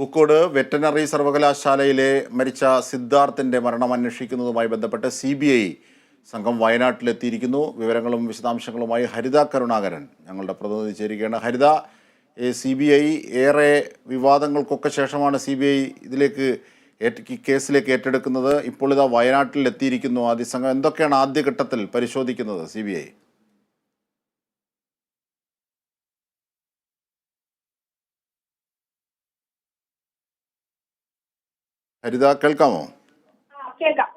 Pookode veterinary സർവകലാശാലയിലെ മരിച്ച സിദ്ധാർത്ഥിന്റെ മരണം അന്വേഷിക്കുന്നതുമായി ബന്ധപ്പെട്ട് CBI സംഘം വയനാട്ടിലെത്തിയിരിക്കുന്നു. വിവരങ്ങളും വിശദാംശങ്ങളുമായി ഹരിത കരുണാകരൻ ഞങ്ങളുടെ പ്രതിനിധി ചേരുകയാണ്. ഹരിത, CBI ഏറെ വിവാദങ്ങൾക്കൊക്കെ ശേഷമാണ് CBI ഇതിലേക്ക് കേസിലേക്ക് ഏറ്റെടുക്കുന്നത്. ഇപ്പോൾ ഇതാ വയനാട്ടിൽ എത്തിയിരിക്കുന്നു ആദ്യ സംഘം. എന്തൊക്കെയാണ് ആദ്യഘട്ടത്തിൽ പരിശോധിക്കുന്നത് CBI? ഹരിത, കേൾക്കാമോ? കേൾക്കാം.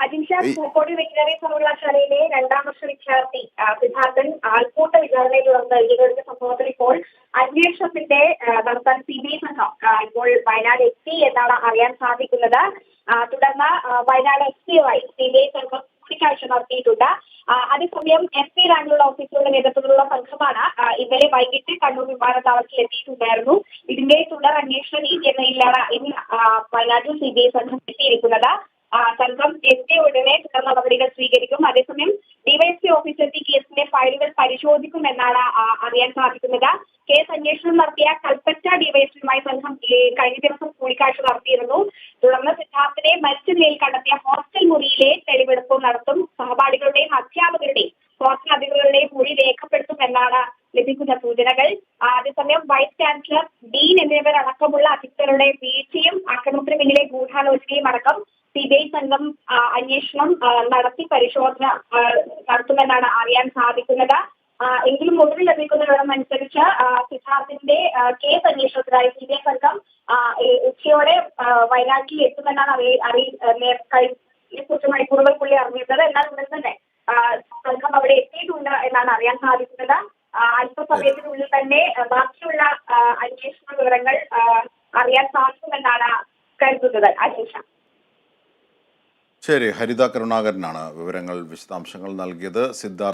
അജിൻഷാ, പൂക്കോട് വെറ്റിനറി സർവകലാശാലയിലെ 2ാം വർഷ വിദ്യാർത്ഥി സിദ്ധാർത്ഥൻ ആൾക്കൂട്ട വിചാരണയെ തുടർന്ന് ഈ സംഭവത്തിൽ ഇപ്പോൾ അന്വേഷണത്തിന്റെ നടത്താൻ CBI സംഘം ഇപ്പോൾ വയനാട് എത്തി എന്നാണ് അറിയാൻ സാധിക്കുന്നത്. തുടർന്ന് വയനാട് SPയുമായി CBI സംഘം കൂടിക്കാഴ്ച നടത്തിയിട്ടുണ്ട്. അതേസമയം SP റാങ്കിലുള്ള ഓഫീസറുടെ നേതൃത്വത്തിലുള്ള സംഘമാണ് ഇന്നലെ വൈകിട്ട് കണ്ണൂർ വിമാനത്താവളത്തിൽ എത്തിയിട്ടുണ്ടായിരുന്നു. ഇതിന്റെ തുടർ അന്വേഷണ രീതി എന്നതിലാണ് ഇന്ന് വയനാട്ടിൽ CBI സംഘം എത്തിയിരിക്കുന്നത്. സംഘം എത്തിയ ഉടനെ തുടർ നടപടികൾ സ്വീകരിക്കും. അതേസമയം DYSP ഓഫീസെത്തി കേസിന്റെ ഫയലുകൾ പരിശോധിക്കുമെന്നാണ് അറിയാൻ സാധിക്കുന്നത്. കേസ് അന്വേഷണം നടത്തിയ കൽപ്പറ്റ DYSPയുമായി സംഘം കഴിഞ്ഞ ദിവസം കൂടിക്കാഴ്ച നടത്തിയിരുന്നു. തുടർന്ന് സിദ്ധാർത്ഥിനെ മരിച്ച നിലയിൽ കണ്ടെത്തിയ ഹോസ്റ്റൽ മുറിയിലെ തെളിവെടുപ്പും നടത്തും. സഹപാഠികളുടെയും അധ്യാപകരുടെയും ഹോസ്റ്റൽ അധികൃതരുടെയും മൊഴി രേഖപ്പെടുത്തുമെന്നാണ് ലഭിക്കുന്ന സൂചനകൾ. അതേസമയം വൈസ് ചാൻസലർ, ഡീൻ എന്നിവരടക്കമുള്ള അധികൃതരുടെ വീഴ്ചയും ആക്രമണത്തിന് പിന്നിലെ ഗൂഢാലോചനയും അടക്കം CBI സംഘം അന്വേഷണം നടത്തി പരിശോധന നടത്തുമെന്നാണ് അറിയാൻ സാധിക്കുന്നത്. എങ്കിലും ഒടുവിൽ ലഭിക്കുന്ന വിവരമനുസരിച്ച് സിദ്ധാർത്ഥിന്റെ കേസ് അന്വേഷണത്തിനായി CBI സംഘം ഉച്ചയോടെ വയനാട്ടിൽ എത്തുമെന്നാണ് കുറച്ച് മണിക്കൂറുകൾക്കുള്ളിൽ അറിഞ്ഞിരുന്നത്. എന്നാൽ ഉടൻ തന്നെ സംഘം അവിടെ എത്തിയിട്ടുണ്ട് എന്നാണ് അറിയാൻ സാധിക്കുന്നത്. അല്പസമയത്തിനുള്ളിൽ തന്നെ ബാക്കിയുള്ള അന്വേഷണ വിവരങ്ങൾ അറിയാൻ സാധിക്കുമെന്നാണ് കരുതുന്നത്. അജീഷ. ശരി, ഹരിത കരുണാകരനാണ് വിവരങ്ങൾ വിശദാംശങ്ങൾ നൽകിയത്. സിദ്ധാർത്ഥ്